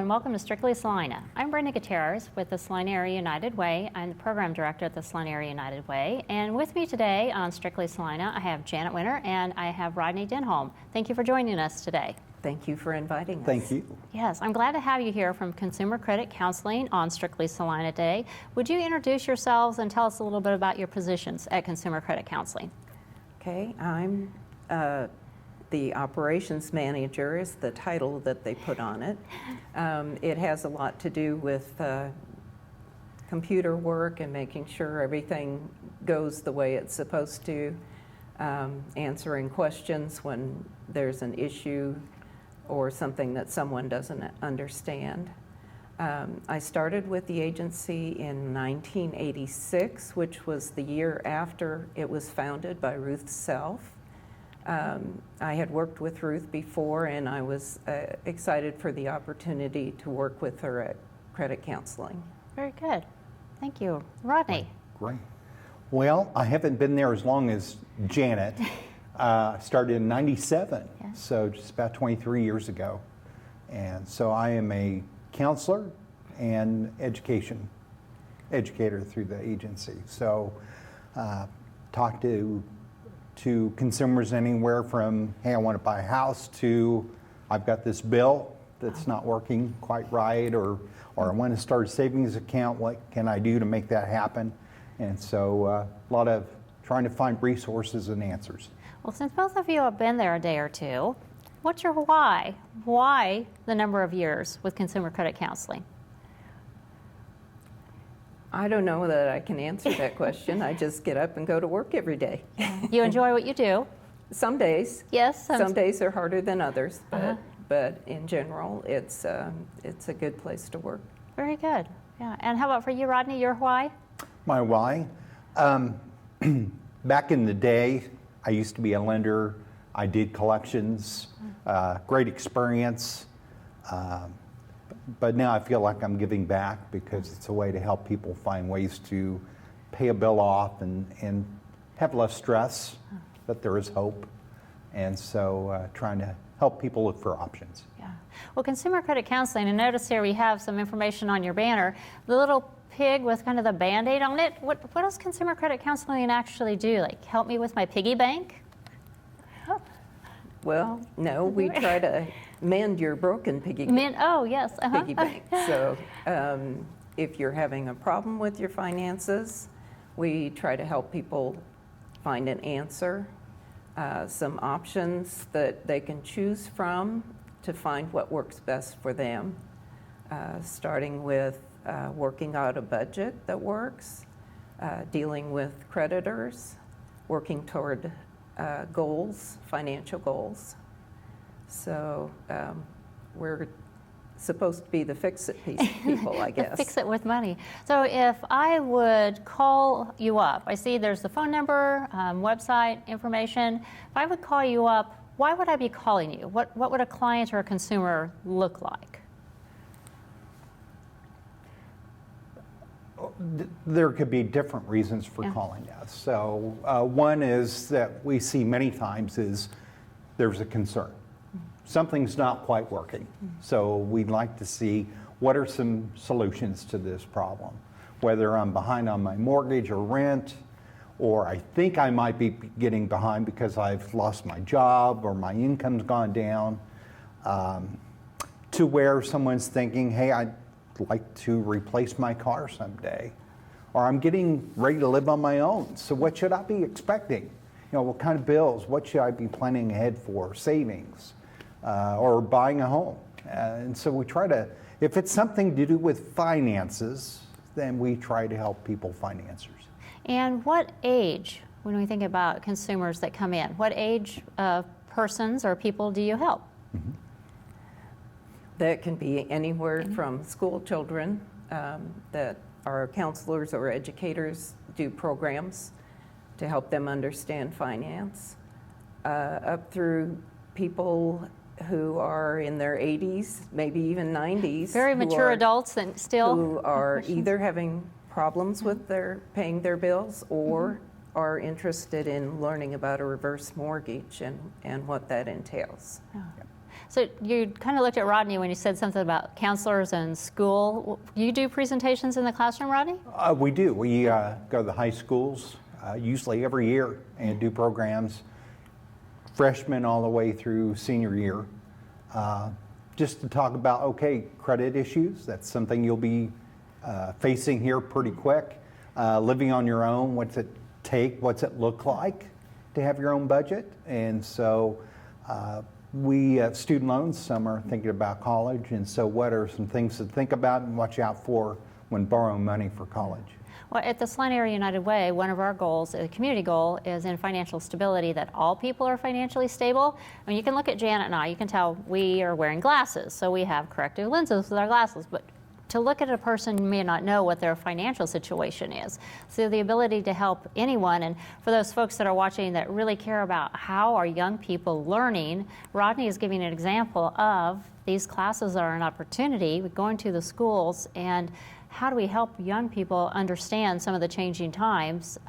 and welcome to Strictly Salina. I'm Brenda Gutierrez with the Salina Area United Way. I'm the program director at the Salina Area United Way. And with me today on Strictly Salina, I have Janet Winter and I have Rodney Denholm. Thank you for joining us today. Thank you for inviting us. Thank you. Yes, I'm glad to have you here from Consumer Credit Counseling on Strictly Salina Day. Would you introduce yourselves and tell us a little bit about your positions at Consumer Credit Counseling? Okay, I'm the operations manager is the title that they put on it. It has a lot to do with computer work and making sure everything goes the way it's supposed to, answering questions when there's an issue or something that someone doesn't understand. I started with the agency in 1986, which was the year after it was founded by Ruth's self. I had worked with Ruth before, and I was excited for the opportunity to work with her at credit counseling. Very good. Thank you. Rodney. Great. Well, I haven't been there as long as Janet. Started in '97, Yeah. so just about 23 years ago. And so I am a counselor and educator through the agency. So talk to consumers anywhere from, hey, I want to buy a house, to I've got this bill that's not working quite right, or I want to start a savings account. What can I do to make that happen? And so a lot of trying to find resources and answers. Well, since both of you have been there a day or two, what's your why? Why the number of years with Consumer Credit Counseling? I don't know that I can answer that question. I just get up and go to work every day. You enjoy what you do? Some days. Yes. Some days are harder than others, but in general, it's a good place to work. Very good. Yeah. And how about for you, Rodney, your why? My why? Back in the day, I used to be a lender. I did collections, great experience. But now I feel like I'm giving back because it's a way to help people find ways to pay a bill off and have less stress, that there is hope. And so trying to help people look for options. Yeah. Well, Consumer Credit Counseling, and notice here we have some information on your banner. The little pig with kind of the Band-Aid on it. What does Consumer Credit Counseling actually do? Like help me with my piggy bank? Well, no, we try to mend your broken piggy bank. Oh, yes. Piggy bank. So if you're having a problem with your finances, we try to help people find an answer, some options that they can choose from to find what works best for them, starting with working out a budget that works, dealing with creditors, working toward goals, financial goals. So we're supposed to be the fix-it people, I guess. Fix it with money. So if I would call you up, I see there's the phone number, website information. If I would call you up, why would I be calling you? What would a client or a consumer look like? There could be different reasons for calling us. So one is that we see many times is there's a concern. Something's not quite working. So we'd like to see what are some solutions to this problem. Whether I'm behind on my mortgage or rent, or I think I might be getting behind because I've lost my job or my income's gone down, to where someone's thinking, hey, I'd like to replace my car someday, or I'm getting ready to live on my own. So what should I be expecting? You know, what kind of bills? What should I be planning ahead for? Savings, or buying a home. And so we try to, if it's something to do with finances, then we try to help people find answers. And what age, when we think about consumers that come in, what age of persons or people do you help? Mm-hmm. That can be anywhere from school children that our counselors or educators do programs to help them understand finance, up through people who are in their 80s, maybe even 90s. Very mature adults and still. Who are either having problems with paying their bills or are interested in learning about a reverse mortgage and what that entails. Oh. So you kind of looked at Rodney when you said something about counselors and school. You do presentations in the classroom, Rodney? We do. We go to the high schools usually every year and do programs, freshmen all the way through senior year, just to talk about, okay, credit issues. That's something you'll be facing here pretty quick. Living on your own, what's it take? What's it look like to have your own budget? And so we have student loans. Some are thinking about college. And so what are some things to think about and watch out for when borrowing money for college? Well, at the Salina Area United Way, one of our goals, a community goal, is in financial stability, that all people are financially stable. I mean, you can look at Janet and I, you can tell we are wearing glasses, so we have corrective lenses with our glasses, but to look at a person, you may not know what their financial situation is. So the ability to help anyone, and for those folks that are watching that really care about how are young people learning, Rodney is giving an example of these classes are an opportunity, going to the schools, and how do we help young people understand some of the changing times?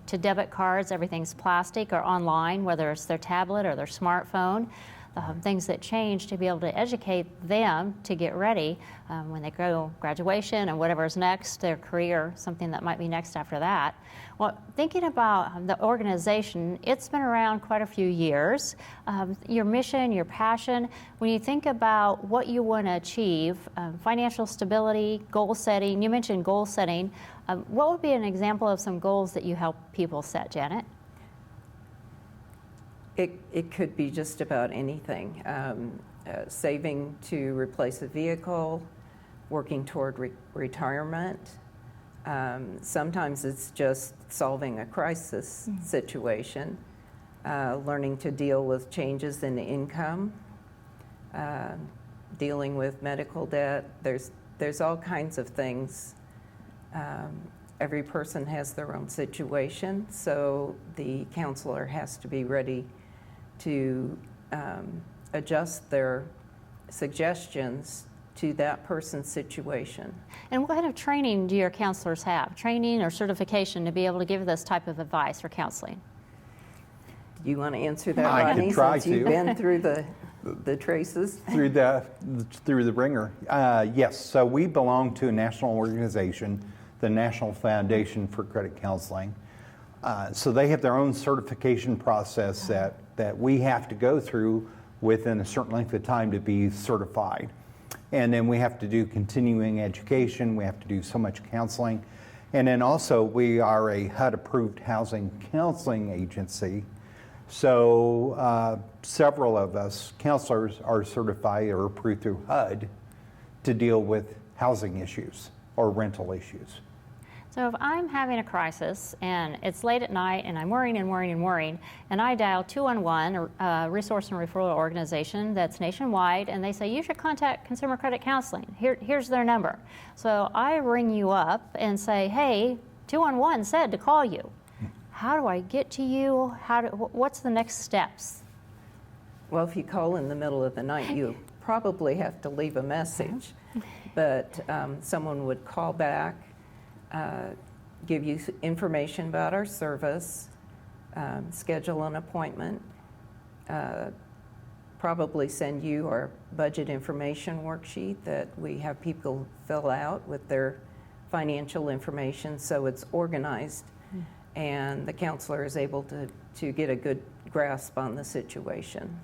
To debit cards, everything's plastic or online, whether it's their tablet or their smartphone. Things that change, to be able to educate them to get ready when they go graduation and whatever's next, their career, something that might be next after that. Well, thinking about the organization, it's been around quite a few years. Your mission, your passion, when you think about what you want to achieve, financial stability, goal setting, you mentioned goal setting. What would be an example of some goals that you help people set, Janet? It could be just about anything. Saving to replace a vehicle, working toward retirement. Sometimes it's just solving a crisis situation, learning to deal with changes in income, dealing with medical debt. There's all kinds of things. Every person has their own situation, so the counselor has to be ready to adjust their suggestions to that person's situation. And what kind of training do your counselors have? Training or certification to be able to give this type of advice for counseling? Do you want to answer that, I Rodney, could try since you've to. been through the traces? Through the ringer. Yes, so we belong to a national organization, the National Foundation for Credit Counseling. So they have their own certification process that we have to go through within a certain length of time to be certified. And then we have to do continuing education, we have to do so much counseling. And then also we are a HUD-approved housing counseling agency. So several of us counselors are certified or approved through HUD to deal with housing issues or rental issues. So if I'm having a crisis and it's late at night and I'm worrying and worrying and worrying, and I dial 211, a resource and referral organization that's nationwide, and they say you should contact Consumer Credit Counseling. Here's their number. So I ring you up and say, hey, 211 said to call you. How do I get to you? What's the next steps? Well, if you call in the middle of the night, you probably have to leave a message. But someone would call back, give you information about our service, schedule an appointment, probably send you our budget information worksheet that we have people fill out with their financial information so it's organized and the counselor is able to get a good grasp on the situation.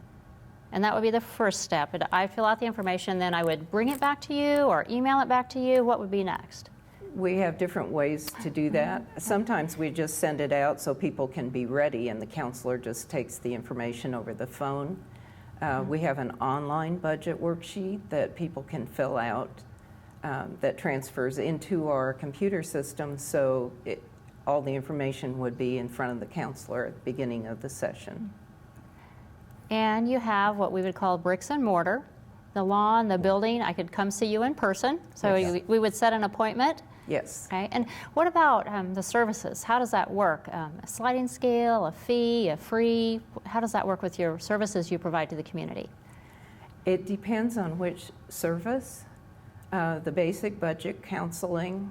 And that would be the first step. I fill out the information, then I would bring it back to you or email it back to you. What would be next? We have different ways to do that. Sometimes we just send it out so people can be ready and the counselor just takes the information over the phone. We have an online budget worksheet that people can fill out that transfers into our computer system, so all the information would be in front of the counselor at the beginning of the session. And you have what we would call bricks and mortar, the lawn, the building. I could come see you in person, so Yes. we would set an appointment. Yes. Okay. And what about the services? How does that work? A sliding scale, a fee, a free? How does that work with your services you provide to the community? It depends on which service. The basic budget counseling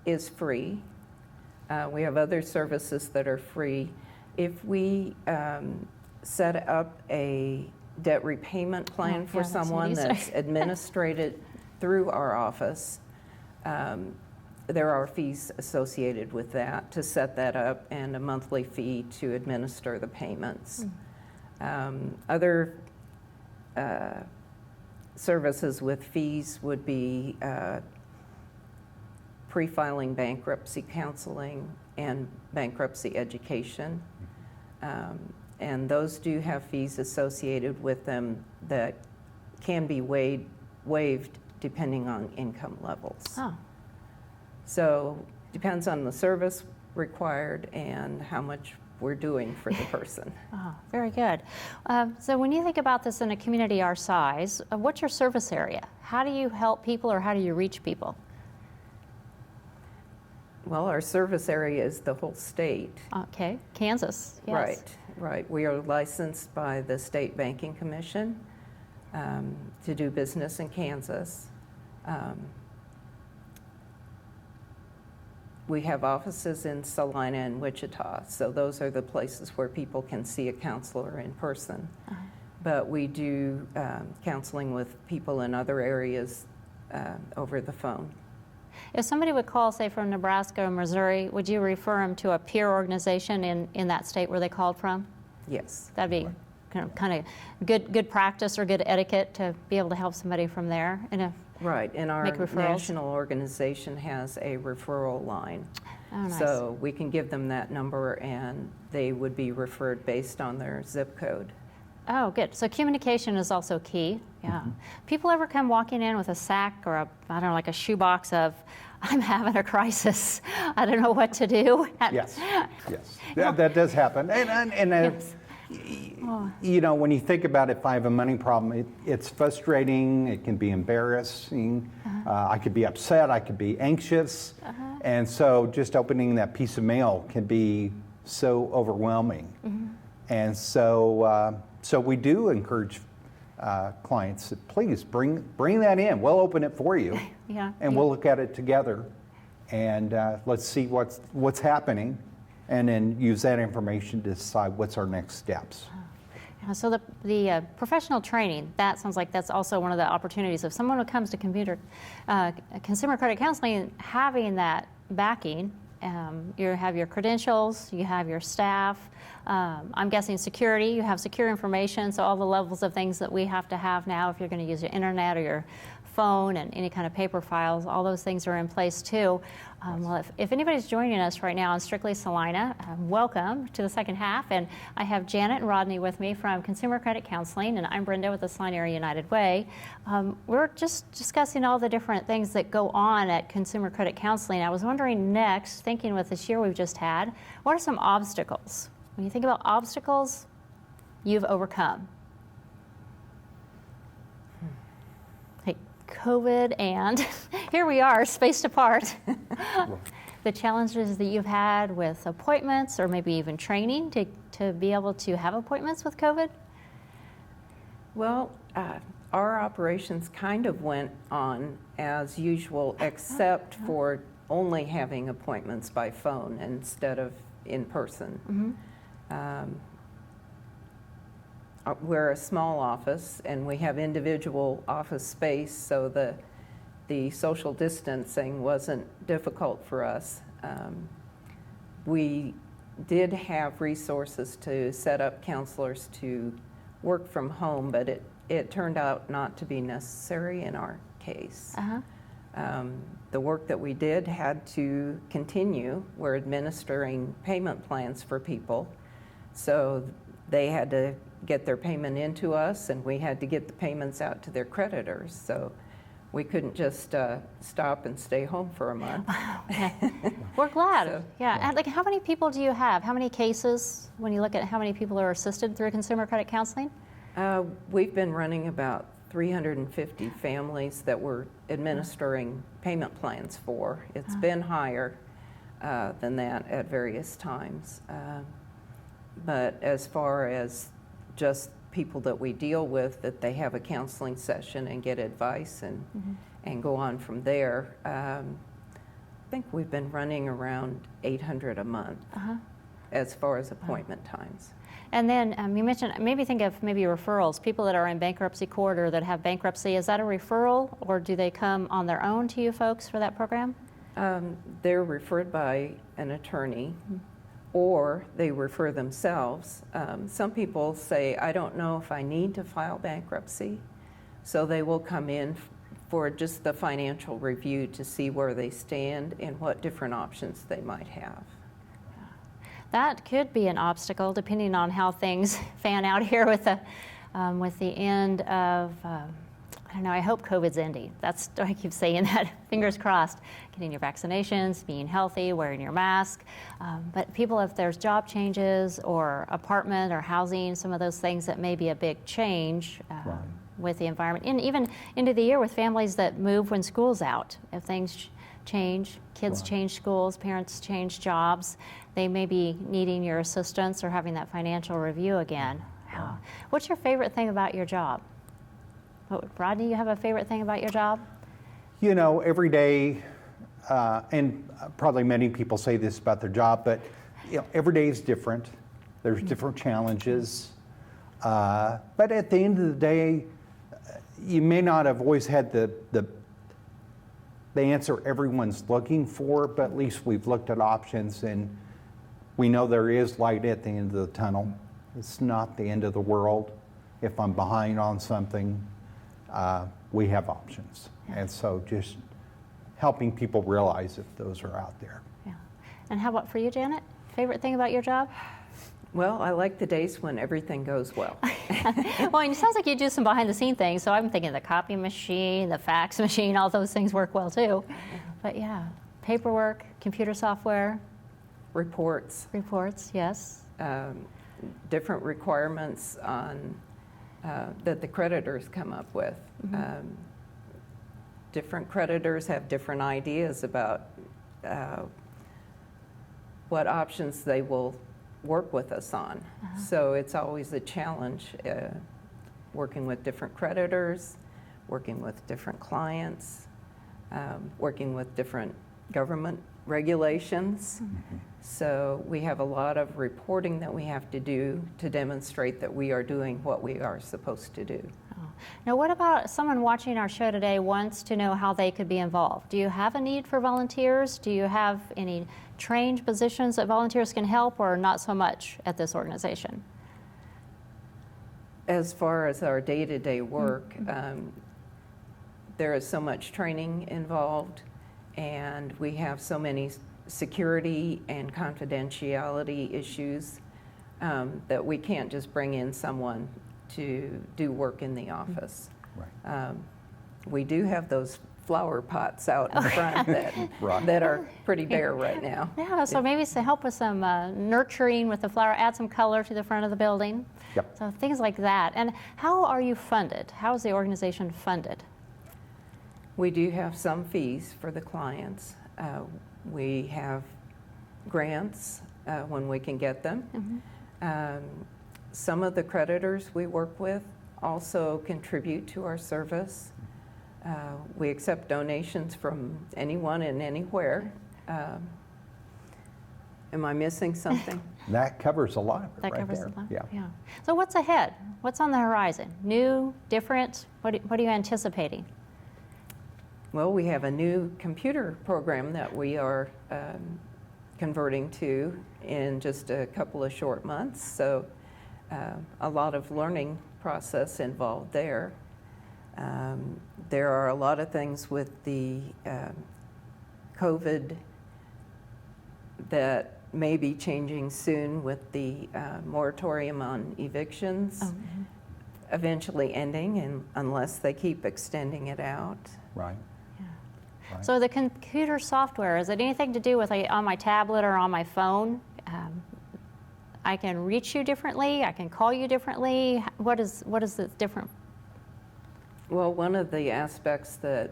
is free. We have other services that are free. If we set up a debt repayment plan Oh, for yeah, that's someone easier. that's administrated through our office, there are fees associated with that to set that up and a monthly fee to administer the payments. Other services with fees would be pre-filing bankruptcy counseling and bankruptcy education. And those do have fees associated with them that can be waived depending on income levels. Oh, So depends on the service required and how much we're doing for the person. oh, very good. So when you think about this in a community our size, what's your service area? How do you help people or how do you reach people? Well, our service area is the whole state. Okay, Kansas, yes. Right. We are licensed by the State Banking Commission to do business in Kansas. We have offices in Salina and Wichita, so those are the places where people can see a counselor in person. But we do counseling with people in other areas over the phone. If somebody would call, say, from Nebraska or Missouri, would you refer them to a peer organization in that state where they called from? Yes. That'd be kind of good practice or good etiquette to be able to help somebody from there. And Right, and our make referrals. national organization has a referral line. Oh, nice. So we can give them that number and they would be referred based on their zip code. Oh, good. So communication is also key. Yeah. People ever come walking in with a sack or like a shoebox of, I'm having a crisis. I don't know what to do. Yes, yes. That does happen. Yes. You know, when you think about it, if I have a money problem, it's frustrating, it can be embarrassing, I could be upset, I could be anxious, and so just opening that piece of mail can be so overwhelming. And so we do encourage clients, please bring that in. We'll open it for you, Yeah. and we'll look at it together, and let's see what's happening, and then use that information to decide what's our next steps. So the professional training, that sounds like that's also one of the opportunities. If someone who comes to consumer credit counseling, having that backing, you have your credentials, you have your staff, I'm guessing security, you have secure information, so all the levels of things that we have to have now if you're going to use your internet or your phone and any kind of paper files, all those things are in place too. Well, if anybody's joining us right now on Strictly Salina, welcome to the second half. And I have Janet and Rodney with me from Consumer Credit Counseling, and I'm Brenda with the Salina Area United Way. We're just discussing all the different things that go on at Consumer Credit Counseling. I was wondering next, thinking with this year we've just had, what are some obstacles? When you think about obstacles you've overcome? COVID, and here we are, spaced apart. The challenges that you've had with appointments or maybe even training to be able to have appointments with COVID? Well, our operations kind of went on as usual, except for only having appointments by phone instead of in person. We're a small office and we have individual office space, so the social distancing wasn't difficult for us. We did have resources to set up counselors to work from home, but it turned out not to be necessary in our case. The work that we did had to continue. We're administering payment plans for people, so they had to get their payment into us and we had to get the payments out to their creditors. So we couldn't just stop and stay home for a month. We're glad. So, And like, how many people do you have? How many cases, when you look at how many people are assisted through consumer credit counseling? We've been running about 350 families that we're administering payment plans for. It's been higher than that at various times. But as far as just people that we deal with, that they have a counseling session and get advice and go on from there, I think we've been running around 800 a month as far as appointment times. And then you mentioned, maybe think of maybe referrals, people that are in bankruptcy court or that have bankruptcy. Is that a referral, or do they come on their own to you folks for that program? They're referred by an attorney, or they refer themselves. Some people say, I don't know if I need to file bankruptcy, so they will come in for just the financial review to see where they stand and what different options they might have. That could be an obstacle depending on how things fan out here with the end of, I don't know, I hope COVID's ending. That's, I keep saying that, fingers crossed. Getting your vaccinations, being healthy, wearing your mask. But people, if there's job changes or apartment or housing, some of those things that may be a big change with the environment. And even into the year with families that move when school's out. If things change, kids change schools, parents change jobs, they may be needing your assistance or having that financial review again. What's your favorite thing about your job? Rodney, you have a favorite thing about your job? You know, every day, and probably many people say this about their job, but you know, every day is different. There's different challenges. But at the end of the day, you may not have always had the answer everyone's looking for, but at least we've looked at options and we know there is light at the end of the tunnel. It's not the end of the world. If I'm behind on something, we have options. And so just helping people realize if those are out there. Yeah. And how about for you, Janet? Favorite thing about your job? Well, I like the days when everything goes well. Well, and it sounds like you do some behind-the-scenes things, so I'm thinking the copy machine, the fax machine, all those things work well too. But yeah, paperwork, computer software. Reports. Reports, yes. Different requirements on that the creditors come up with. Different creditors have different ideas about what options they will work with us on. So it's always a challenge working with different creditors, working with different clients, working with different government regulations. So we have a lot of reporting that we have to do to demonstrate that we are doing what we are supposed to do. Now, what about someone watching our show today wants to know how they could be involved? Do you have a need for volunteers? Do you have any trained positions that volunteers can help, or not so much at this organization? As far as our day-to-day work, there is so much training involved, and we have so many security and confidentiality issues that we can't just bring in someone to do work in the office. We do have those flower pots out in front that are pretty bare right now. Yeah, so maybe to help with some nurturing with the flower, add some color to the front of the building. Yep. So things like that. And how are you funded? How is the organization funded? We do have some fees for the clients. We have grants when we can get them. Some of the creditors we work with also contribute to our service. We accept donations from anyone and anywhere. Am I missing something? That covers a lot. That right covers there. a lot. Yeah. So what's ahead? What's on the horizon? New, different? What are you anticipating? Well, we have a new computer program that we are converting to in just a couple of short months. So a lot of learning process involved there. There are a lot of things with the COVID that may be changing soon, with the moratorium on evictions eventually ending, and unless they keep extending it out. Right. Right. So the computer software, is it anything to do with on my tablet or on my phone? I can reach you differently. I can call you differently. What is the different? Well, one of the aspects that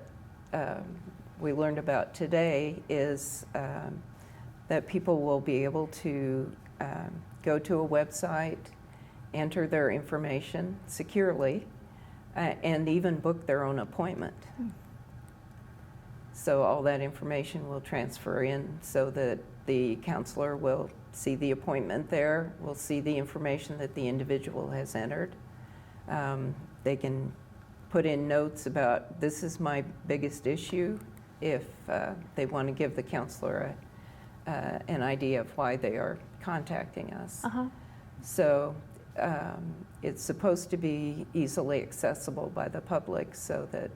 we learned about today is that people will be able to go to a website, enter their information securely, and even book their own appointment. So all that information will transfer in so that the counselor will see the appointment there. We'll see the information that the individual has entered. They can put in notes about, this is my biggest issue, if they want to give the counselor an idea of why they are contacting us. So it's supposed to be easily accessible by the public so that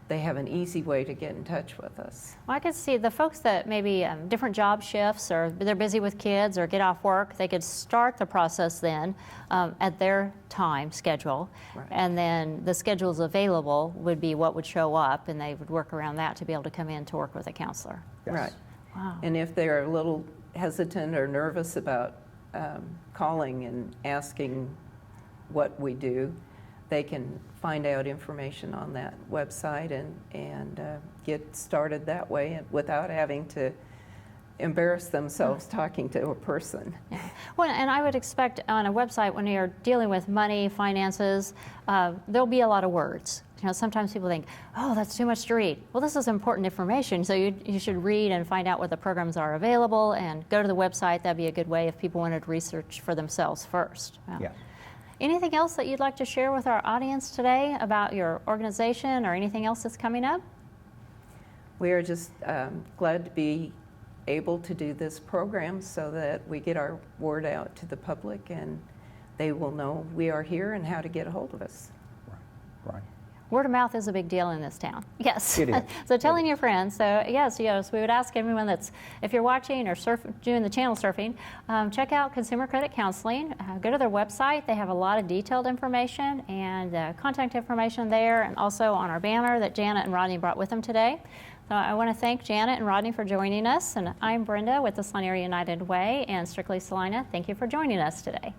they have an easy way to get in touch with us. Well, I could see the folks that maybe different job shifts, or they're busy with kids or get off work, they could start the process then at their time schedule. Right. And then the schedules available would be what would show up, and they would work around that to be able to come in to work with a counselor. Yes. Right. Wow. And if they're a little hesitant or nervous about calling and asking what we do, they can find out information on that website and get started that way without having to embarrass themselves talking to a person. Yeah. Well, and I would expect on a website, when you're dealing with money, finances, there'll be a lot of words. You know, sometimes people think, oh, that's too much to read. Well, this is important information, so you should read and find out what the programs are available and go to the website. That'd be a good way if people wanted to research for themselves first. Wow. Yeah. Anything else that you'd like to share with our audience today about your organization or anything else that's coming up? We are just glad to be able to do this program so that we get our word out to the public and they will know we are here and how to get a hold of us. Right. Word of mouth is a big deal in this town. Yes. It is. So telling your friends. So yes, we would ask everyone if you're watching or doing the channel surfing, check out Consumer Credit Counseling. Go to their website. They have a lot of detailed information and contact information there, and also on our banner that Janet and Rodney brought with them today. So I want to thank Janet and Rodney for joining us, and I'm Brenda with the Salina United Way and Strictly Salina. Thank you for joining us today.